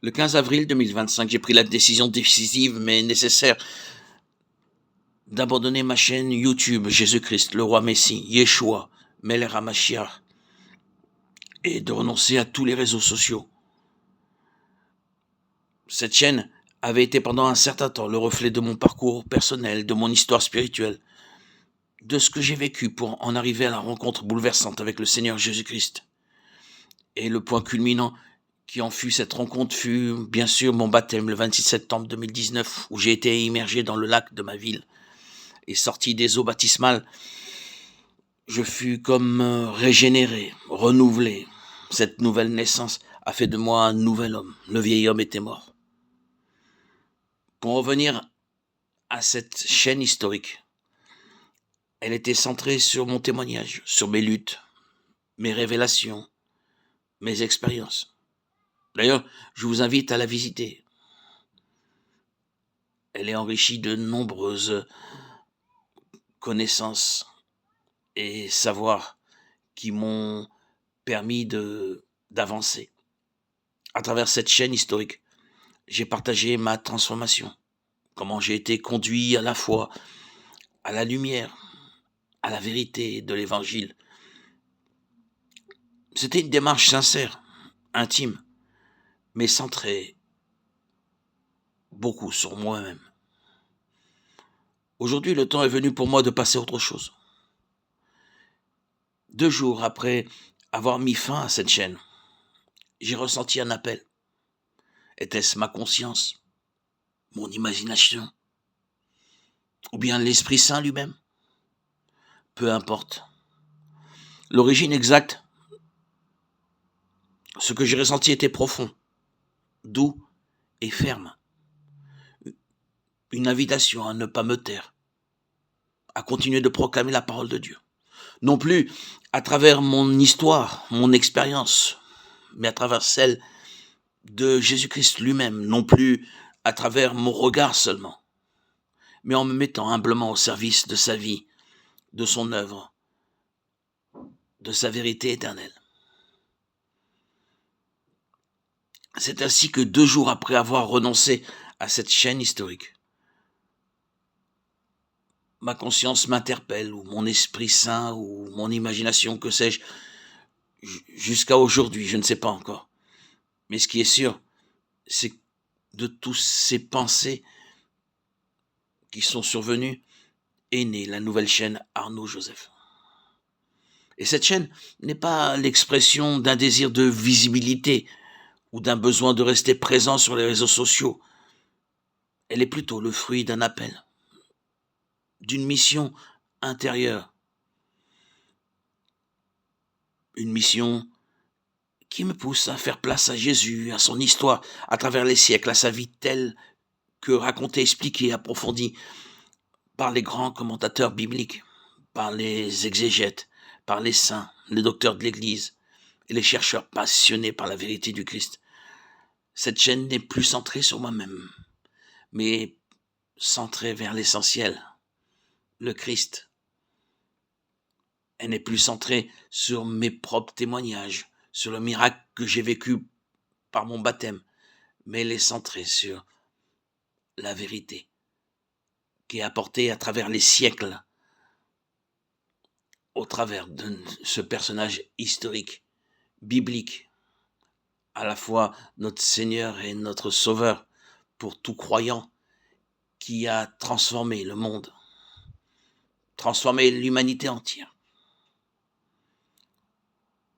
Le 15 avril 2025, j'ai pris la décision décisive mais nécessaire d'abandonner ma chaîne YouTube Jésus-Christ, le roi Messie, Yeshua, Melech HaMashiach, et de renoncer à tous les réseaux sociaux. Cette chaîne avait été pendant un certain temps le reflet de mon parcours personnel, de mon histoire spirituelle, de ce que j'ai vécu pour en arriver à la rencontre bouleversante avec le Seigneur Jésus-Christ. Et le point culminant qui en fut cette rencontre fut bien sûr mon baptême le 26 septembre 2019, où j'ai été immergé dans le lac de ma ville et sorti des eaux baptismales. Je fus comme régénéré, renouvelé. Cette nouvelle naissance a fait de moi un nouvel homme. Le vieil homme était mort. Pour revenir à cette chaîne historique, elle était centrée sur mon témoignage, sur mes luttes, mes révélations, mes expériences. D'ailleurs, je vous invite à la visiter. Elle est enrichie de nombreuses connaissances et savoirs qui m'ont permis d'avancer. À travers cette chaîne historique, j'ai partagé ma transformation, comment j'ai été conduit à la foi, à la lumière, à la vérité de l'évangile. C'était une démarche sincère, intime, mais centrée beaucoup sur moi-même. Aujourd'hui, le temps est venu pour moi de passer à autre chose. 2 jours après avoir mis fin à cette chaîne, j'ai ressenti un appel. Était-ce ma conscience, mon imagination, ou bien l'Esprit Saint lui-même? Peu importe. L'origine exacte, ce que j'ai ressenti était profond, doux et ferme. Une invitation à ne pas me taire, à continuer de proclamer la parole de Dieu. Non plus à travers mon histoire, mon expérience, mais à travers celle de Jésus-Christ lui-même, non plus à travers mon regard seulement, mais en me mettant humblement au service de sa vie, de son œuvre, de sa vérité éternelle. C'est ainsi que 2 jours après avoir renoncé à cette chaîne historique, ma conscience m'interpelle, ou mon Esprit Saint, ou mon imagination, que sais-je, jusqu'à aujourd'hui, je ne sais pas encore. Mais ce qui est sûr, c'est que de toutes ces pensées qui sont survenues, est née la nouvelle chaîne Arnaud Joseph. Et cette chaîne n'est pas l'expression d'un désir de visibilité ou d'un besoin de rester présent sur les réseaux sociaux. Elle est plutôt le fruit d'un appel, d'une mission intérieure. Une mission qui me pousse à faire place à Jésus, à son histoire, à travers les siècles, à sa vie telle que racontée, expliquée, approfondie par les grands commentateurs bibliques, par les exégètes, par les saints, les docteurs de l'Église et les chercheurs passionnés par la vérité du Christ. Cette chaîne n'est plus centrée sur moi-même, mais centrée vers l'essentiel, le Christ. Elle n'est plus centrée sur mes propres témoignages, sur le miracle que j'ai vécu par mon baptême, mais elle est centrée sur la vérité qui est apportée à travers les siècles, au travers de ce personnage historique, biblique, à la fois notre Seigneur et notre Sauveur pour tout croyant, qui a transformé le monde, transformé l'humanité entière.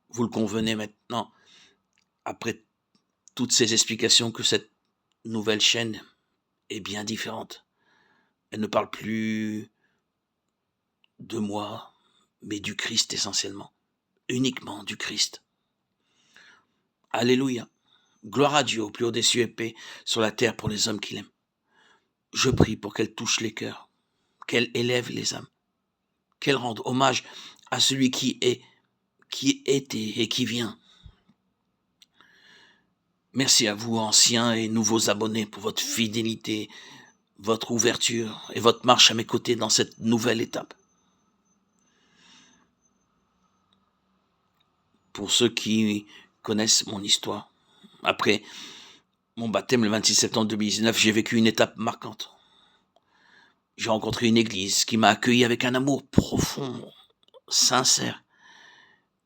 Vous le convenez maintenant, après toutes ces explications, que cette nouvelle chaîne est bien différente. Elle ne parle plus de moi, mais du Christ essentiellement, uniquement du Christ. Alléluia. Gloire à Dieu au plus haut des cieux et paix sur la terre pour les hommes qu'il aime. Je prie pour qu'elle touche les cœurs, qu'elle élève les âmes, qu'elle rende hommage à celui qui est, qui était et qui vient. Merci à vous, anciens et nouveaux abonnés, pour votre fidélité, votre ouverture et votre marche à mes côtés dans cette nouvelle étape. Pour ceux qui connaissent mon histoire, après mon baptême le 26 septembre 2019, j'ai vécu une étape marquante. J'ai rencontré une église qui m'a accueilli avec un amour profond, sincère,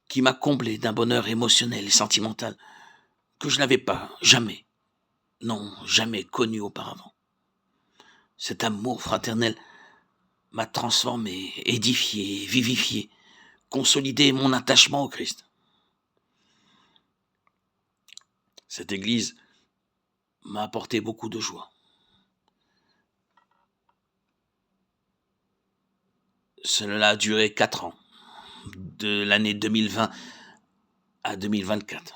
qui m'a comblé d'un bonheur émotionnel et sentimental que je n'avais pas jamais, non, jamais connu auparavant. Cet amour fraternel m'a transformé, édifié, vivifié, consolidé mon attachement au Christ. Cette église m'a apporté beaucoup de joie. Cela a duré 4 ans, de l'année 2020 à 2024,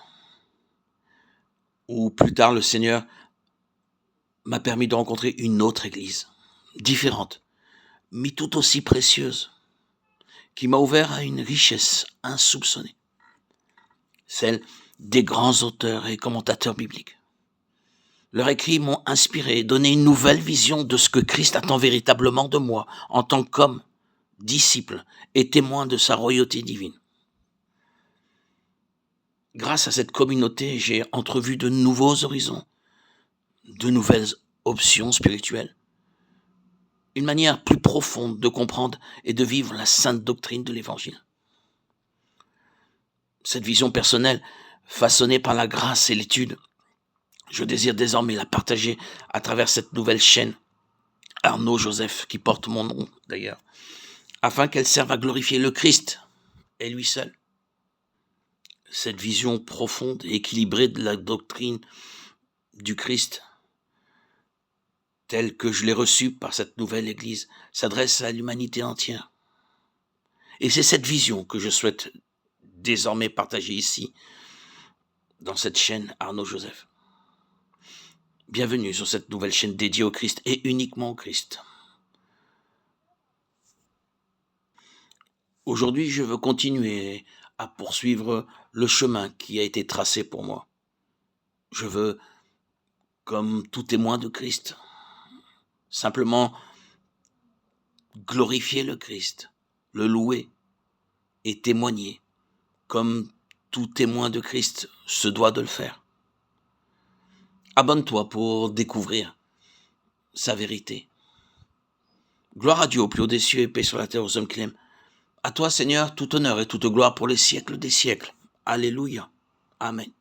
où plus tard le Seigneur m'a permis de rencontrer une autre église, différente, mais tout aussi précieuse, qui m'a ouvert à une richesse insoupçonnée, celle des grands auteurs et commentateurs bibliques. Leurs écrits m'ont inspiré et donné une nouvelle vision de ce que Christ attend véritablement de moi en tant qu'homme, disciple et témoin de sa royauté divine. Grâce à cette communauté, j'ai entrevu de nouveaux horizons, de nouvelles options spirituelles, une manière plus profonde de comprendre et de vivre la sainte doctrine de l'Évangile. Cette vision personnelle, façonnée par la grâce et l'étude, je désire désormais la partager à travers cette nouvelle chaîne, Arnaud Joseph, qui porte mon nom d'ailleurs, afin qu'elle serve à glorifier le Christ et lui seul. Cette vision profonde et équilibrée de la doctrine du Christ, telle que je l'ai reçue par cette nouvelle Église, s'adresse à l'humanité entière. Et c'est cette vision que je souhaite désormais partager ici, dans cette chaîne Arnaud Joseph. Bienvenue sur cette nouvelle chaîne dédiée au Christ et uniquement au Christ. Aujourd'hui, je veux continuer à poursuivre le chemin qui a été tracé pour moi. Je veux, comme tout témoin de Christ, simplement glorifier le Christ, le louer et témoigner, comme tout témoin de Christ se doit de le faire. Abonne-toi pour découvrir sa vérité. Gloire à Dieu au plus haut des cieux et paix sur la terre aux hommes qui l'aiment. À toi, Seigneur, tout honneur et toute gloire pour les siècles des siècles. Alléluia. Amen.